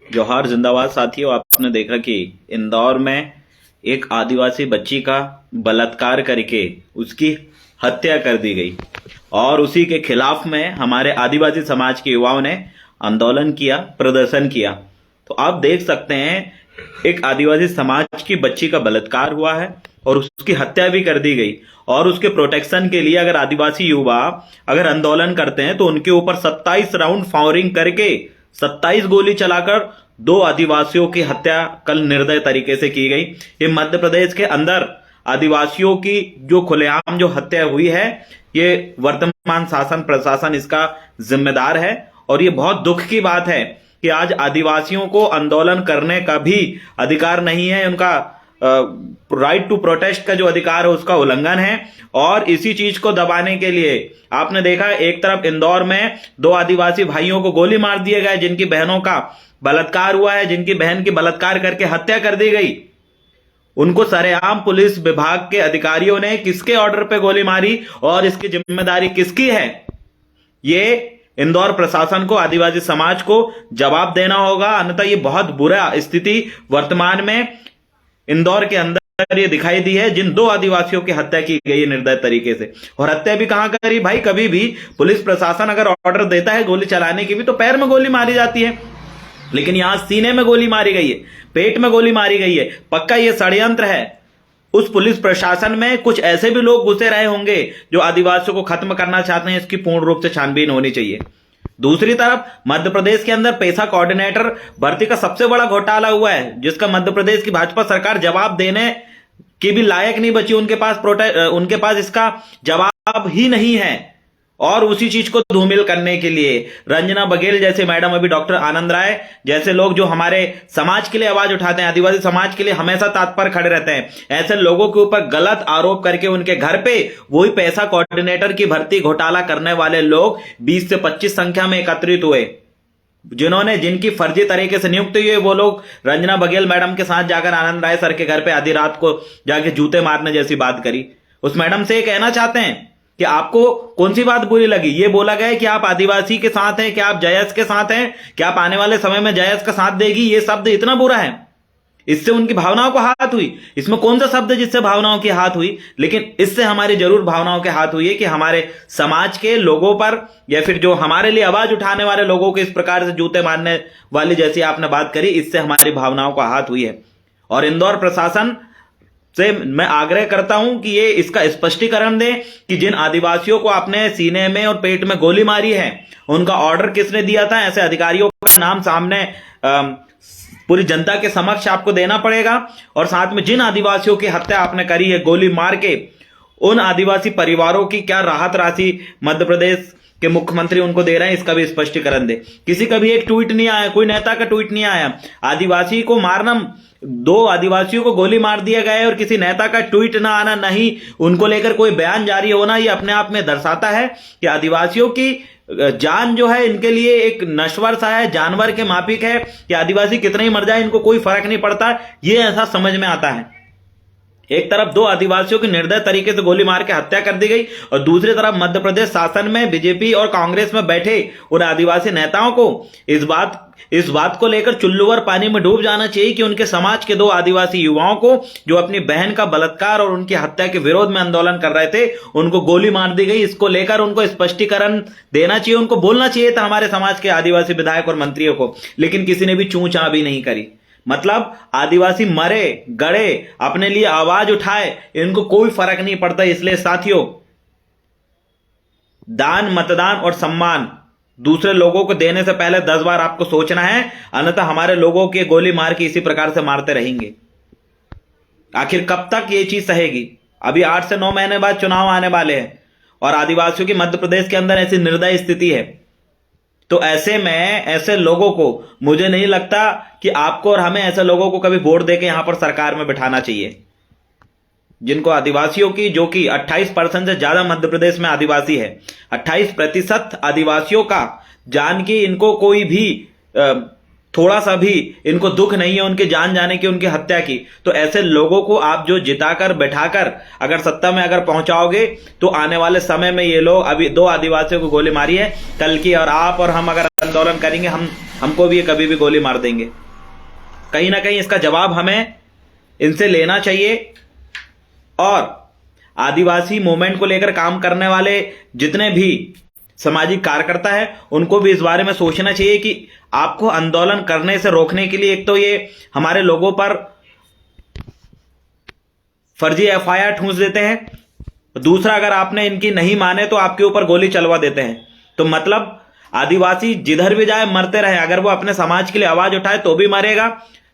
जौहार जिंदाबाद साथियों। आपने देखा कि इंदौर में एक आदिवासी बच्ची का बलात्कार करके उसकी हत्या कर दी गई और उसी के खिलाफ में हमारे आदिवासी समाज के युवाओं ने आंदोलन किया, प्रदर्शन किया। तो आप देख सकते हैं, एक आदिवासी समाज की बच्ची का बलात्कार हुआ है और उसकी हत्या भी कर दी गई और उसके प्रोटेक्शन के लिए अगर आदिवासी युवा अगर आंदोलन करते हैं तो उनके ऊपर 27 राउंड फायरिंग करके 27 गोली चलाकर 2 आदिवासियों की हत्या कल निर्दय तरीके से की गई। ये मध्य प्रदेश के अंदर आदिवासियों की जो खुलेआम जो हत्या हुई है, ये वर्तमान शासन प्रशासन इसका जिम्मेदार है और ये बहुत दुख की बात है कि आज आदिवासियों को आंदोलन करने का भी अधिकार नहीं है। उनका राइट टू प्रोटेस्ट का जो अधिकार है उसका उल्लंघन है और इसी चीज को दबाने के लिए आपने देखा, एक तरफ इंदौर में 2 आदिवासी भाइयों को गोली मार दिए गए, जिनकी बहनों का बलात्कार हुआ है, जिनकी बहन की बलात्कार करके हत्या कर दी गई। उनको सरेआम पुलिस विभाग के अधिकारियों ने किसके ऑर्डर पे गोली मारी और इसकी जिम्मेदारी किसकी है? ये इंदौर प्रशासन को, आदिवासी समाज को जवाब देना होगा, अन्यथा ये बहुत बुरा स्थिति वर्तमान में इंदौर के अंदर ये दिखाई दी है, जिन 2 आदिवासियों की हत्या की गई है निर्दय तरीके से। और हत्या भी कहां करी भाई? कभी भी पुलिस प्रशासन अगर ऑर्डर देता है गोली चलाने की भी तो पैर में गोली मारी जाती है, लेकिन यहां सीने में गोली मारी गई है, पेट में गोली मारी गई है। पक्का ये षड्यंत्र है। उस पुलिस प्रशासन में कुछ ऐसे भी लोग घुसे रहे होंगे जो आदिवासियों को खत्म करना चाहते हैं। इसकी पूर्ण रूप से छानबीन होनी चाहिए। दूसरी तरफ मध्य प्रदेश के अंदर पेशा कोऑर्डिनेटर भर्ती का सबसे बड़ा घोटाला हुआ है, जिसका मध्य प्रदेश की भाजपा सरकार जवाब देने की भी लायक नहीं बची। उनके पास इसका जवाब ही नहीं है और उसी चीज को धूमिल करने के लिए रंजना बघेल जैसे मैडम, अभी डॉक्टर आनंद राय जैसे लोग जो हमारे समाज के लिए आवाज उठाते हैं, आदिवासी समाज के लिए हमेशा तत्पर खड़े रहते हैं, ऐसे लोगों के ऊपर गलत आरोप करके उनके घर पे वही पैसा कोऑर्डिनेटर की भर्ती घोटाला करने वाले लोग 20 से 25 संख्या में एकत्रित हुए, जिनकी फर्जी तरीके से नियुक्त हुई है। वो लोग रंजना बघेल मैडम के साथ जाकर आनंद राय सर के घर पे आधी रात को जाके जूते मारने जैसी बात करी। उस मैडम से ये कहना चाहते हैं कि आपको कौन सी बात बुरी लगी? ये बोला गया कि आप आदिवासी के साथ हैं, कि आप जयस के साथ हैं, कि आप आने वाले समय में जयस का साथ देगी। ये शब्द इतना बुरा है, इससे उनकी भावनाओं को हाथ हुई। इसमें कौन सा शब्द जिससे भावनाओं की हाथ हुई? लेकिन इससे हमारी जरूर भावनाओं के हाथ हुई है कि हमारे समाज के लोगों पर या फिर जो हमारे लिए आवाज उठाने वाले लोगों को इस प्रकार से जूते मारने वाली जैसी आपने बात करी, इससे हमारी भावनाओं को हाथ हुई है। और इंदौर प्रशासन से मैं आग्रह करता हूं कि ये इसका स्पष्टीकरण दे कि जिन आदिवासियों को आपने सीने में और पेट में गोली मारी है, उनका ऑर्डर किसने दिया था? ऐसे अधिकारियों का नाम सामने पूरी जनता के समक्ष आपको देना पड़ेगा। और साथ में जिन आदिवासियों की हत्या आपने करी है गोली मार के, उन आदिवासी परिवारों की क्या राहत राशि मध्य प्रदेश के मुख्यमंत्री उनको दे रहे हैं, इसका भी स्पष्टीकरण दे। किसी का भी एक ट्वीट नहीं आया, कोई नेता का ट्वीट नहीं आया। आदिवासी को मारना, 2 आदिवासियों को गोली मार दिया गया है और किसी नेता का ट्वीट ना आना, नहीं उनको लेकर कोई बयान जारी होना, ये अपने आप में दर्शाता है कि आदिवासियों की जान जो है इनके लिए एक नश्वर सा है, जानवर के माफिक है कि आदिवासी कितने ही मर जाए इनको कोई फर्क नहीं पड़ता। ये ऐसा समझ में आता है। एक तरफ 2 आदिवासियों की निर्दय तरीके से गोली मार के हत्या कर दी गई और दूसरी तरफ मध्य प्रदेश शासन में बीजेपी और कांग्रेस में बैठे उन आदिवासी नेताओं को इस बात को लेकर चुल्लूवर पानी में डूब जाना चाहिए कि उनके समाज के 2 आदिवासी युवाओं को जो अपनी बहन का बलात्कार और उनकी हत्या के विरोध में आंदोलन कर रहे थे, उनको गोली मार दी गई। इसको लेकर उनको स्पष्टीकरण देना चाहिए, उनको बोलना चाहिए था हमारे समाज के आदिवासी विधायक और मंत्रियों को, लेकिन किसी ने भी चूं चां भी नहीं करी। मतलब आदिवासी मरे गड़े, अपने लिए आवाज उठाए, इनको कोई फर्क नहीं पड़ता। इसलिए साथियों, दान, मतदान और सम्मान दूसरे लोगों को देने से पहले 10 बार आपको सोचना है, अन्यथा हमारे लोगों के गोली मार के इसी प्रकार से मारते रहेंगे। आखिर कब तक ये चीज सहेगी? अभी 8 से 9 महीने बाद चुनाव आने वाले हैं और आदिवासियों की मध्य प्रदेश के अंदर ऐसी निर्दयी स्थिति है। तो ऐसे में ऐसे लोगों को, मुझे नहीं लगता कि आपको और हमें ऐसे लोगों को कभी वोट देके यहां पर सरकार में बिठाना चाहिए, जिनको आदिवासियों की, जो कि 28% से ज्यादा मध्य प्रदेश में आदिवासी है, 28% आदिवासियों का जान की इनको कोई भी थोड़ा सा भी इनको दुख नहीं है उनके जान जाने की, उनकी हत्या की। तो ऐसे लोगों को आप जो जिताकर बैठाकर अगर सत्ता में अगर पहुंचाओगे तो आने वाले समय में ये लोग, अभी 2 आदिवासियों को गोली मारी है कल की, और आप और हम अगर आंदोलन करेंगे, हम हमको भी ये कभी भी गोली मार देंगे। कहीं ना कहीं इसका जवाब हमें इनसे लेना चाहिए। और आदिवासी मूवमेंट को लेकर काम करने वाले जितने भी सामाजिक कार्यकर्ता है उनको भी इस बारे में सोचना चाहिए कि आपको आंदोलन करने से रोकने के लिए एक तो ये हमारे लोगों पर फर्जी एफआईआर ठूंस देते हैं, दूसरा अगर आपने इनकी नहीं माने तो आपके ऊपर गोली चलवा देते हैं। तो मतलब आदिवासी जिधर भी जाए मरते रहे, अगर वो अपने समाज के लिए आवाज उठाए तो भी मरेगा,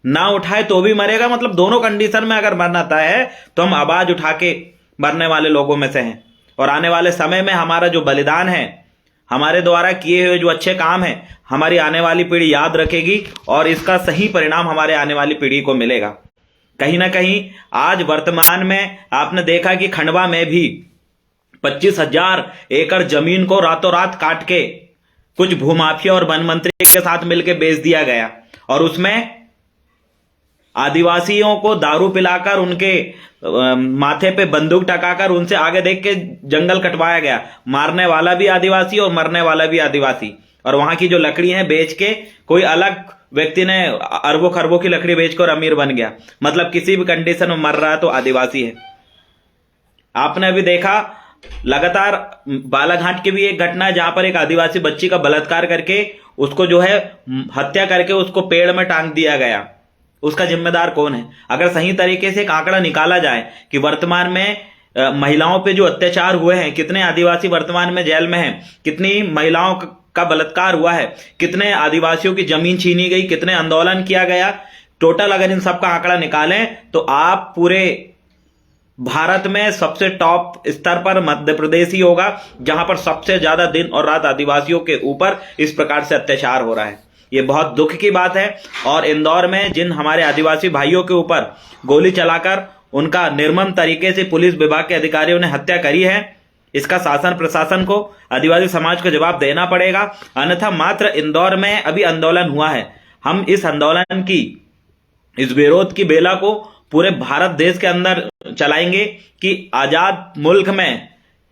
ना उठाए तो भी मरेगा। मतलब दोनों कंडीशन में अगर मरना तय है तो हम आवाज उठा के मरने वाले लोगों में से हैं। और आने वाले समय में हमारा जो बलिदान है, हमारे द्वारा किए हुए जो अच्छे काम है, हमारी आने वाली पीढ़ी याद रखेगी और इसका सही परिणाम हमारे आने वाली पीढ़ी को मिलेगा। कहीं ना कहीं आज वर्तमान में आपने देखा कि खंडवा में भी 25,000 एकड़ जमीन को रातों रात काट के कुछ भूमाफिया और वन मंत्री के साथ मिलकर बेच दिया गया, और उसमें आदिवासियों को दारू पिलाकर उनके माथे पे बंदूक टकाकर उनसे आगे देख के जंगल कटवाया गया। मारने वाला भी आदिवासी और मरने वाला भी आदिवासी। और वहां की जो लकड़ी है बेच के कोई अलग व्यक्ति ने अरबों खरबों की लकड़ी बेचकर अमीर बन गया। मतलब किसी भी कंडीशन में मर रहा है तो आदिवासी है। आपने अभी देखा लगातार बालाघाट की भी एक घटना है जहां पर एक आदिवासी बच्ची का बलात्कार करके उसको जो है हत्या करके उसको पेड़ में टांग दिया गया। उसका जिम्मेदार कौन है? अगर सही तरीके से एक आंकड़ा निकाला जाए कि वर्तमान में महिलाओं पे जो अत्याचार हुए हैं, कितने आदिवासी वर्तमान में जेल में हैं, कितनी महिलाओं का बलात्कार हुआ है, कितने आदिवासियों की जमीन छीनी गई, कितने आंदोलन किया गया, टोटल अगर इन सबका आंकड़ा निकालें तो आप पूरे भारत में सबसे टॉप स्तर पर मध्य प्रदेश ही होगा जहां पर सबसे ज्यादा दिन और रात आदिवासियों के ऊपर इस प्रकार से अत्याचार हो रहा है। ये बहुत दुख की बात है। और इंदौर में जिन हमारे आदिवासी भाइयों के ऊपर गोली चलाकर उनका निर्मम तरीके से पुलिस विभाग के अधिकारियों ने हत्या करी है, इसका शासन प्रशासन को, आदिवासी समाज को जवाब देना पड़ेगा। अन्यथा मात्र इंदौर में अभी आंदोलन हुआ है, हम इस आंदोलन की, इस विरोध की बेला को पूरे भारत देश के अंदर चलाएंगे कि आजाद मुल्क में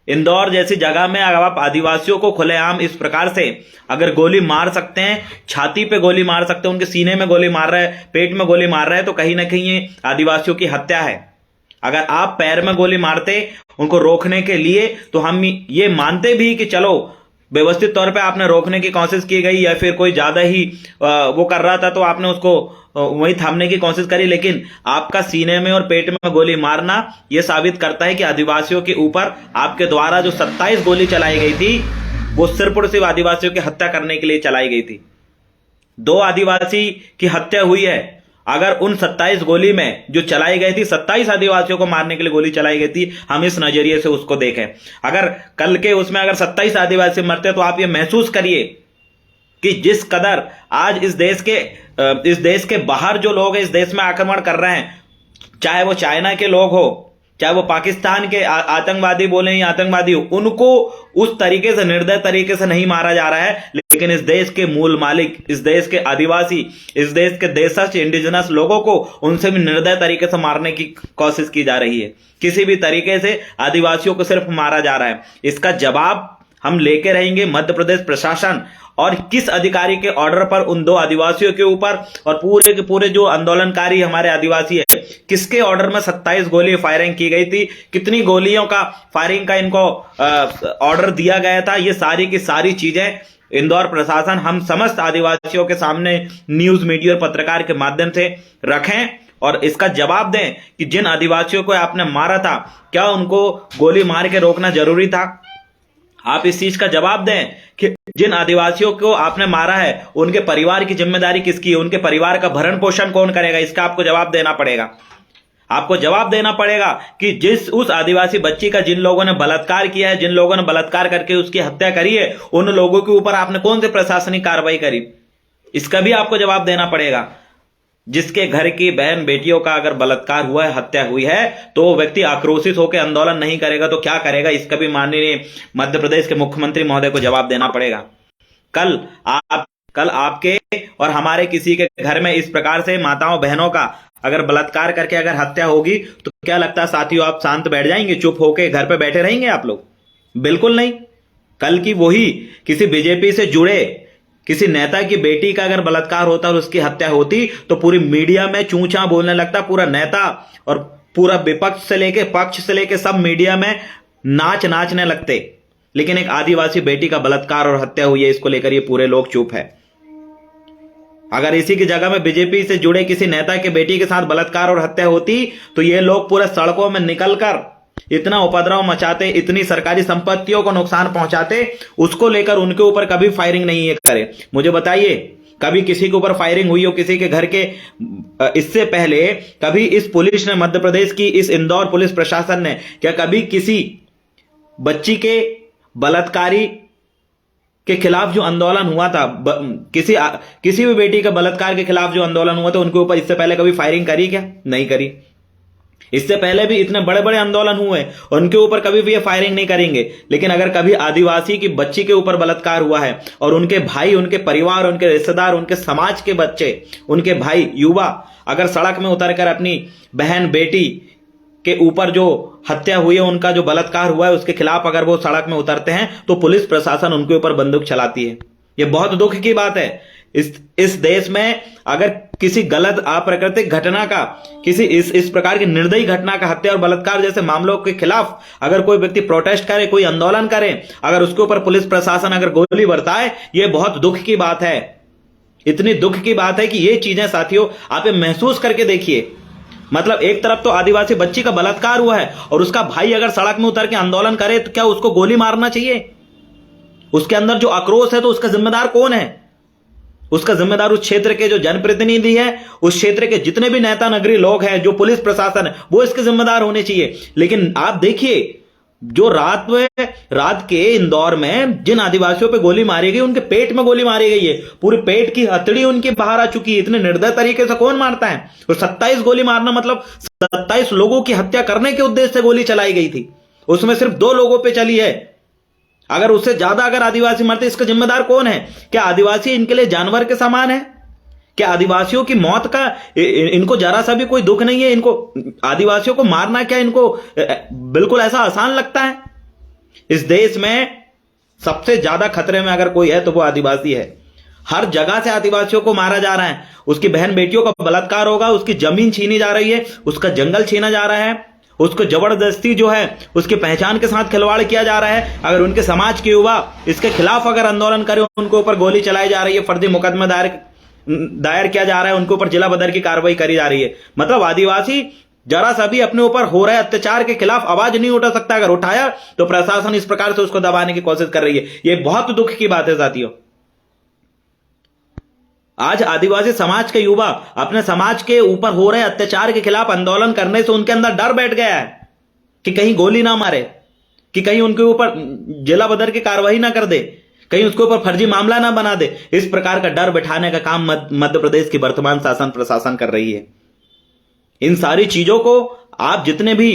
इंदौर जैसी जगह में अगर आप आदिवासियों को खुलेआम इस प्रकार से अगर गोली मार सकते हैं, छाती पे गोली मार सकते हैं, उनके सीने में गोली मार रहे हैं, पेट में गोली मार रहे हैं, तो कहीं ना कहीं ये आदिवासियों की हत्या है। अगर आप पैर में गोली मारते उनको रोकने के लिए तो हम ये मानते भी कि चलो व्यवस्थित तौर पे आपने रोकने की कोशिश की गई, या फिर कोई ज्यादा ही वो कर रहा था तो आपने उसको वही थामने की कोशिश करी, लेकिन आपका सीने में और पेट में गोली मारना यह साबित करता है कि आदिवासियों के ऊपर आपके द्वारा जो 27 गोली चलाई गई थी वो सिर्फ और सिर्फ आदिवासियों की हत्या करने के लिए चलाई गई थी। 2 आदिवासी की हत्या हुई है। अगर उन 27 गोली में जो चलाई गई थी 27 आदिवासियों को मारने के लिए गोली चलाई गई थी, हम इस नजरिए से उसको देखें। अगर कल के उसमें अगर 27 आदिवासी मरते तो आप ये महसूस करिए कि जिस कदर आज इस देश के बाहर जो लोग हैं इस देश में आक्रमण कर रहे हैं, चाहे वो चाइना के लोग हो, चाहे वो पाकिस्तान के आतंकवादी बोले या आतंकवादी हो, उनको उस तरीके से निर्दय तरीके से नहीं मारा जा रहा है। लेकिन इस देश के मूल मालिक, इस देश के आदिवासी, इस देश के देशज इंडिजिनस लोगों को उनसे भी निर्दय तरीके से मारने की कोशिश की जा रही है। किसी भी तरीके से आदिवासियों को सिर्फ मारा जा रहा है। इसका जवाब हम लेके रहेंगे। मध्य प्रदेश प्रशासन और किस अधिकारी के ऑर्डर पर उन 2 आदिवासियों के ऊपर और पूरे के पूरे जो आंदोलनकारी हमारे आदिवासी है, किसके ऑर्डर में 27 गोली फायरिंग की गई थी, कितनी गोलियों का फायरिंग का इनको ऑर्डर दिया गया था, ये सारी की सारी चीजें इंदौर प्रशासन हम समस्त आदिवासियों के सामने न्यूज मीडिया और पत्रकार के माध्यम से रखें और इसका जवाब दें कि जिन आदिवासियों को आपने मारा था, क्या उनको गोली मार के रोकना जरूरी था? आप इस चीज का जवाब दें कि जिन आदिवासियों को आपने मारा है उनके परिवार की जिम्मेदारी किसकी है, उनके परिवार का भरण पोषण कौन करेगा, इसका आपको जवाब देना पड़ेगा। आपको जवाब देना पड़ेगा कि उस आदिवासी बच्ची का जिन लोगों ने बलात्कार किया है, जिन लोगों ने बलात्कार करके उसकी हत्या करी है, उन लोगों के ऊपर आपने कौन सी प्रशासनिक कार्रवाई करी, इसका भी आपको जवाब देना पड़ेगा। जिसके घर की बहन बेटियों का अगर बलात्कार हुआ है, हत्या हुई है, तो वो व्यक्ति आक्रोशित होकर आंदोलन नहीं करेगा तो क्या करेगा, इसका भी माननीय मध्य प्रदेश के मुख्यमंत्री महोदय को जवाब देना पड़ेगा। कल आपके और हमारे किसी के घर में इस प्रकार से माताओं बहनों का अगर बलात्कार करके अगर हत्या होगी तो क्या लगता है साथियों, आप शांत बैठ जाएंगे, चुप होके घर पे बैठे रहेंगे आप लोग? बिल्कुल नहीं। कल की वही किसी बीजेपी से जुड़े किसी नेता की बेटी का अगर बलात्कार होता और उसकी हत्या होती तो पूरी मीडिया में चूं-चां बोलने लगता, पूरा नेता और पूरा विपक्ष से लेके पक्ष से लेके सब मीडिया में नाचने लगते। लेकिन एक आदिवासी बेटी का बलात्कार और हत्या हुई है, इसको लेकर ये पूरे लोग चुप है। अगर इसी की जगह में बीजेपी से जुड़े किसी नेता के बेटी के साथ बलात्कार और हत्या होती तो ये लोग पूरे सड़कों में निकलकर इतना उपद्रव मचाते, इतनी सरकारी संपत्तियों को नुकसान पहुंचाते, उसको लेकर उनके ऊपर कभी फायरिंग नहीं करे। मुझे बताइए, कभी किसी के ऊपर फायरिंग हुई हो किसी के घर के? इससे पहले कभी इस पुलिस ने, मध्य प्रदेश की इस इंदौर पुलिस प्रशासन ने क्या कभी किसी बच्ची के बलात्कारी के खिलाफ जो आंदोलन हुआ था, किसी भी बेटी के बलात्कार के खिलाफ जो आंदोलन हुआ था, उनके ऊपर इससे पहले कभी फायरिंग करी क्या? नहीं करी। इससे पहले भी इतने बड़े बड़े आंदोलन हुए, उनके ऊपर कभी भी ये फायरिंग नहीं करेंगे। लेकिन अगर कभी आदिवासी की बच्ची के ऊपर बलात्कार हुआ है और उनके भाई, उनके परिवार, उनके रिश्तेदार, उनके समाज के बच्चे, उनके भाई, युवा अगर सड़क में उतरकर अपनी बहन, बेटी के ऊपर जो हत्या हुई है, उनका जो बलात्कार हुआ है, उसके खिलाफ अगर वो सड़क में उतरते हैं तो पुलिस प्रशासन उनके ऊपर बंदूक चलाती है। ये बहुत दुख की बात है। इस देश में अगर किसी गलत अप्राकृतिक घटना का, किसी इस प्रकार की निर्दयी घटना का, हत्या और बलात्कार जैसे मामलों के खिलाफ अगर कोई व्यक्ति प्रोटेस्ट करे, कोई आंदोलन करे, अगर उसके ऊपर पुलिस प्रशासन अगर गोली बरसाए, ये बहुत दुख की बात है। इतनी दुख की बात है कि ये चीजें साथियों आप महसूस करके देखिए। मतलब एक तरफ तो आदिवासी बच्ची का बलात्कार हुआ है और उसका भाई अगर सड़क में उतर के आंदोलन करे तो क्या उसको गोली मारना चाहिए? उसके अंदर जो आक्रोश है तो उसका जिम्मेदार कौन है? उसका जिम्मेदार उस क्षेत्र के जो जनप्रतिनिधि है, उस क्षेत्र के जितने भी नेता नगरी लोग हैं, जो पुलिस प्रशासन है, वो इसके जिम्मेदार होने चाहिए। लेकिन आप देखिए, जो रात के इंदौर में जिन आदिवासियों पे गोली मारी गई, उनके पेट में गोली मारी गई है, पूरे पेट की हथड़ी उनकी बाहर आ चुकी है। इतने निर्दय तरीके से कौन मारता है? और 27 गोली मारना मतलब 27 लोगों की हत्या करने के उद्देश्य से गोली चलाई गई थी, उसमें सिर्फ 2 लोगों पे चली है। अगर उससे ज्यादा अगर आदिवासी मरते, इसका जिम्मेदार कौन है? क्या आदिवासी इनके लिए जानवर के समान है? क्या आदिवासियों की मौत का इनको जरा सा भी कोई दुख नहीं है? इनको आदिवासियों को मारना क्या इनको बिल्कुल ऐसा आसान लगता है? इस देश में सबसे ज्यादा खतरे में अगर कोई है तो वो आदिवासी है। हर जगह से आदिवासियों को मारा जा रहा है, उसकी बहन बेटियों का बलात्कार होगा, उसकी जमीन छीनी जा रही है, उसका जंगल छीना जा रहा है, उसको जबरदस्ती जो है उसकी पहचान के साथ खिलवाड़ किया जा रहा है। अगर उनके समाज के युवा इसके खिलाफ अगर आंदोलन करे, उनके ऊपर गोली चलाई जा रही है, फर्जी मुकदमा दायर किया जा रहा है, उनके ऊपर जिला बदर की कार्रवाई करी जा रही है। मतलब आदिवासी जरा सा भी अपने ऊपर हो रहे अत्याचार के खिलाफ आवाज नहीं उठा सकता। अगर उठाया तो प्रशासन इस प्रकार से उसको दबाने की कोशिश कर रही है। यह बहुत दुख की बात है साथियों। आज आदिवासी समाज के युवा अपने समाज के ऊपर हो रहे अत्याचार के खिलाफ आंदोलन करने से उनके अंदर डर बैठ गया है कि कहीं गोली ना मारे, कि कहीं उनके ऊपर जिला बदर की कार्रवाई ना कर दे, कहीं उसके ऊपर फर्जी मामला ना बना दे। इस प्रकार का डर बैठाने का काम मध्य प्रदेश की वर्तमान शासन प्रशासन कर रही है। इन सारी चीजों को आप जितने भी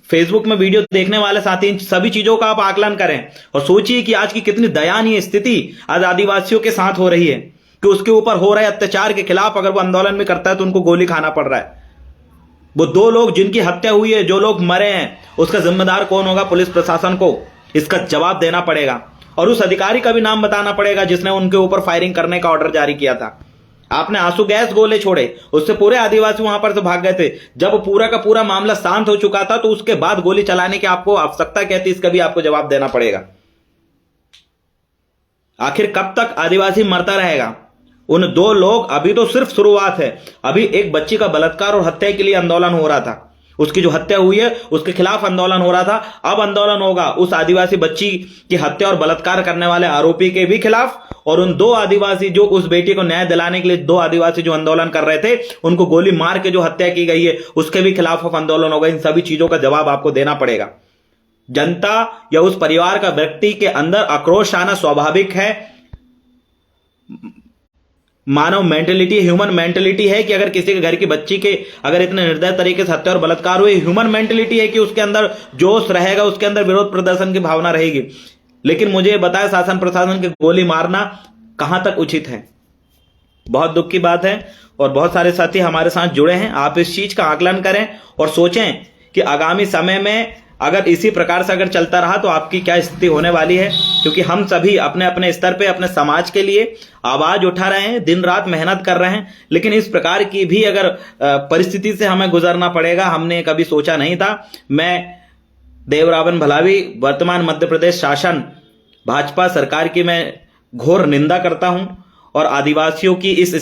फेसबुक में वीडियो देखने वाले साथी, इन सभी चीजों का आप आकलन करें और सोचिए कि आज की कितनी दयनीय स्थिति आज आदिवासियों के साथ हो रही है कि उसके ऊपर हो रहे अत्याचार के खिलाफ अगर वो आंदोलन में करता है तो उनको गोली खाना पड़ रहा है। वो 2 लोग जिनकी हत्या हुई है, जो लोग मरे हैं, उसका जिम्मेदार कौन होगा? पुलिस प्रशासन को इसका जवाब देना पड़ेगा और उस अधिकारी का भी नाम बताना पड़ेगा जिसने उनके ऊपर फायरिंग करने का ऑर्डर जारी किया था। आपने आंसू गैस गोले छोड़े, उससे पूरे आदिवासी वहां पर से भाग गए थे। जब पूरा का पूरा मामला शांत हो चुका था तो उसके बाद गोली चलाने की आपको आवश्यकता क्या थी? इसका भी आपको जवाब देना पड़ेगा। आखिर कब तक आदिवासी मरता रहेगा? उन 2 लोग, अभी तो सिर्फ शुरुआत है। अभी एक बच्ची का बलात्कार और हत्या के लिए आंदोलन हो रहा था, उसकी जो हत्या हुई है उसके खिलाफ आंदोलन हो रहा था। अब आंदोलन होगा उस आदिवासी बच्ची की हत्या और बलात्कार करने वाले आरोपी के भी खिलाफ, और उन 2 आदिवासी जो उस बेटी को न्याय दिलाने के लिए 2 आदिवासी जो आंदोलन कर रहे थे, उनको गोली मार के जो हत्या की गई है उसके भी खिलाफ आंदोलन होगा। इन सभी चीजों का जवाब आपको देना पड़ेगा। जनता या उस परिवार का व्यक्ति के अंदर आक्रोश आना स्वाभाविक है। मानव मेंटेलिटी, ह्यूमन मेंटेलिटी है कि अगर किसी के घर की बच्ची के अगर इतने निर्दय तरीके से हत्या और बलात्कार हुए, ह्यूमन मेंटेलिटी है कि उसके अंदर जोश रहेगा, उसके अंदर विरोध प्रदर्शन की भावना रहेगी। लेकिन मुझे बताया शासन प्रशासन के गोली मारना कहां तक उचित है? बहुत दुख की बात है और बहुत सारे साथी हमारे साथ जुड़े हैं। आप इस चीज का आकलन करें और सोचें कि आगामी समय में अगर इसी प्रकार से अगर चलता रहा तो आपकी क्या स्थिति होने वाली है, क्योंकि हम सभी अपने अपने स्तर पे अपने समाज के लिए आवाज उठा रहे हैं, दिन रात मेहनत कर रहे हैं, लेकिन इस प्रकार की भी अगर परिस्थिति से हमें गुजरना पड़ेगा, हमने कभी सोचा नहीं था। मैं देवरावन भलावी, वर्तमान मध्य प्रदेश शासन भाजपा सरकार की मैं घोर निंदा करता हूं और आदिवासियों की इस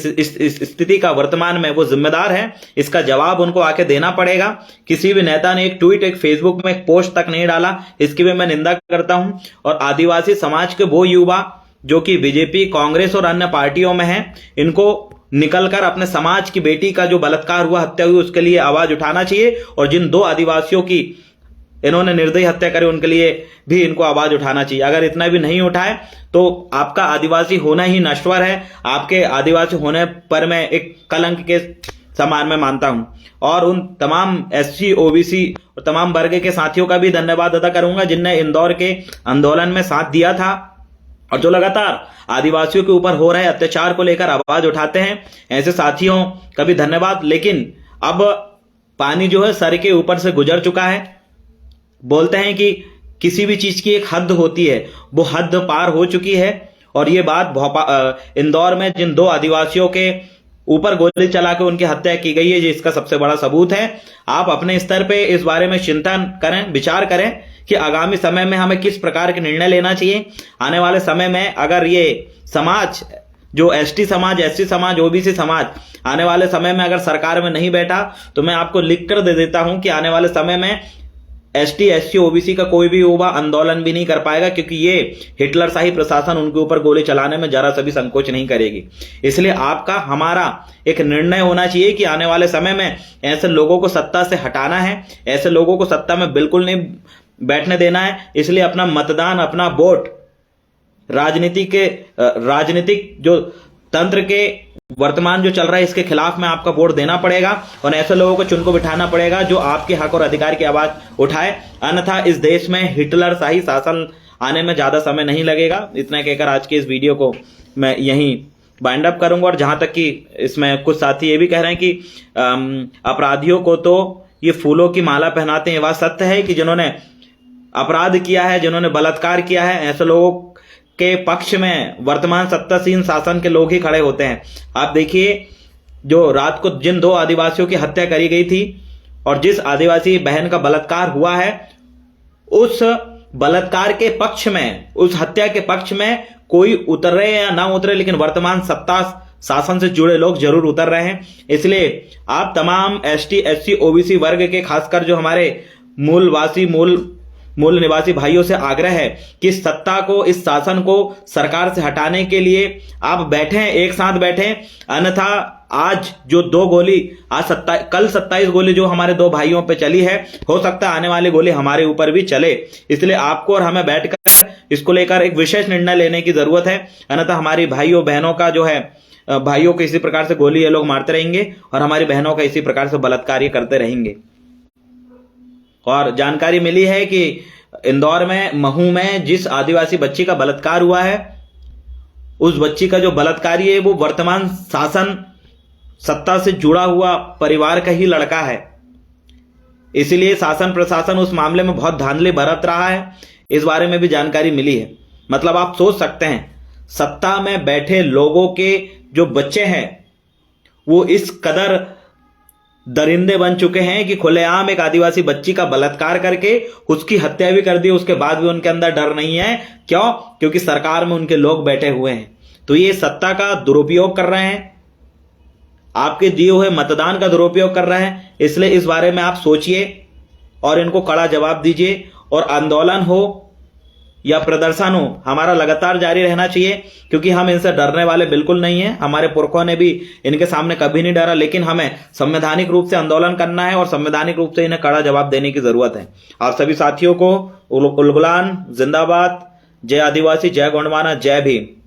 स्थिति का वर्तमान में वो जिम्मेदार है, इसका जवाब उनको आके देना पड़ेगा। किसी भी नेता ने एक ट्वीट, एक फेसबुक में एक पोस्ट तक नहीं डाला, इसकी भी मैं निंदा करता हूं। और आदिवासी समाज के वो युवा जो कि बीजेपी, कांग्रेस और अन्य पार्टियों में हैं, इनको निकलकर अपने समाज की बेटी का जो बलात्कार हुआ, हत्या हुई, उसके लिए आवाज उठाना चाहिए। और जिन 2 आदिवासियों की इन्होंने निर्दयी हत्या करी, उनके लिए भी इनको आवाज उठाना चाहिए। अगर इतना भी नहीं उठाए तो आपका आदिवासी होना ही नश्वर है, आपके आदिवासी होने पर मैं एक कलंक के समान में मानता हूं। और उन तमाम SC, OBC और तमाम वर्ग के साथियों का भी धन्यवाद अदा करूंगा जिनने इंदौर के आंदोलन में साथ दिया था और जो लगातार आदिवासियों के ऊपर हो रहे अत्याचार को लेकर आवाज उठाते हैं। ऐसे साथियों का भी धन्यवाद। लेकिन अब पानी जो है सर के ऊपर से गुजर चुका है। बोलते हैं कि किसी भी चीज की एक हद होती है, वो हद पार हो चुकी है। और ये बात इंदौर में जिन 2 आदिवासियों के ऊपर गोली चला के उनकी हत्या की गई है, ये इसका सबसे बड़ा सबूत है। आप अपने स्तर पे इस बारे में चिंतन करें, विचार करें कि आगामी समय में हमें किस प्रकार के निर्णय लेना चाहिए। आने वाले समय में अगर ये समाज जो ST समाज, SC समाज, OBC समाज आने वाले समय में अगर सरकार में नहीं बैठा तो मैं आपको लिख कर दे देता हूं कि आने वाले समय में ST, SC, OBC का कोई भी युवा आंदोलन भी नहीं कर पाएगा, क्योंकि ये हिटलरशाही प्रशासन उनके ऊपर गोली चलाने में जरा सा भी संकोच नहीं करेगी। इसलिए आपका, हमारा एक निर्णय होना चाहिए कि आने वाले समय में ऐसे लोगों को सत्ता से हटाना है, ऐसे लोगों को सत्ता में बिल्कुल नहीं बैठने देना है। इसलिए अपना मतदान, अपना वोट राजनीतिक जो तंत्र के वर्तमान जो चल रहा है इसके खिलाफ में आपका वोट देना पड़ेगा और ऐसे लोगों को चुन को बिठाना पड़ेगा जो आपके हक और अधिकार की आवाज उठाए। अन्यथा इस देश में हिटलर शाही शासन आने में ज्यादा समय नहीं लगेगा। इतना कहकर आज के इस वीडियो को मैं यहीं बाइंड अप करूंगा। और जहां तक कि इसमें कुछ साथी ये भी कह रहे हैं कि अपराधियों को तो ये फूलों की माला पहनाते हैं, बात सत्य है कि जिन्होंने अपराध किया है, जिन्होंने बलात्कार किया है, ऐसे लोगों के पक्ष में वर्तमान सत्तासीन शासन के लोग ही खड़े होते हैं। आप देखिए, जो रात को जिन 2 आदिवासियों की हत्या करी गई थी और जिस आदिवासी बहन का बलात्कार हुआ है, उस बलात्कार के पक्ष में, उस हत्या के पक्ष में कोई उतरे या ना उतरे, लेकिन वर्तमान सत्ता शासन से जुड़े लोग जरूर उतर रहे हैं। इसलिए आप तमाम ST, SC, OBC वर्ग के, खासकर जो हमारे मूल निवासी भाइयों से आग्रह है कि सत्ता को, इस शासन को सरकार से हटाने के लिए आप बैठें, एक साथ बैठें। अन्यथा आज जो 2 गोली, कल 27 गोली जो हमारे 2 भाइयों पे चली है, हो सकता है आने वाली गोली हमारे ऊपर भी चले। इसलिए आपको और हमें बैठकर इसको लेकर एक विशेष निर्णय लेने की जरूरत है। अन्यथा हमारी भाइयों बहनों का जो है, भाइयों को इसी प्रकार से गोली ये लोग मारते रहेंगे और हमारी बहनों का इसी प्रकार से बलात्कार ये करते रहेंगे। और जानकारी मिली है कि इंदौर में, महू में जिस आदिवासी बच्ची का बलात्कार हुआ है, उस बच्ची का जो बलात्कारी है वो वर्तमान शासन सत्ता से जुड़ा हुआ परिवार का ही लड़का है। इसीलिए शासन प्रशासन उस मामले में बहुत धांधली बरत रहा है, इस बारे में भी जानकारी मिली है। मतलब आप सोच सकते हैं, सत्ता में बैठे लोगों के जो बच्चे हैं वो इस कदर दरिंदे बन चुके हैं कि खुलेआम एक आदिवासी बच्ची का बलात्कार करके उसकी हत्या भी कर दी, उसके बाद भी उनके अंदर डर नहीं है। क्यों? क्योंकि सरकार में उनके लोग बैठे हुए हैं। तो ये सत्ता का दुरुपयोग कर रहे हैं, आपके दिए हुए मतदान का दुरुपयोग कर रहे हैं। इसलिए इस बारे में आप सोचिए और इनको कड़ा जवाब दीजिए। और आंदोलन हो या प्रदर्शन हो, हमारा लगातार जारी रहना चाहिए, क्योंकि हम इनसे डरने वाले बिल्कुल नहीं है। हमारे पुरखों ने भी इनके सामने कभी नहीं डरा, लेकिन हमें संवैधानिक रूप से आंदोलन करना है और संवैधानिक रूप से इन्हें कड़ा जवाब देने की जरूरत है। आप सभी साथियों को उलगुलान जिंदाबाद, जय आदिवासी, जय गोंडवाना, जय भीम।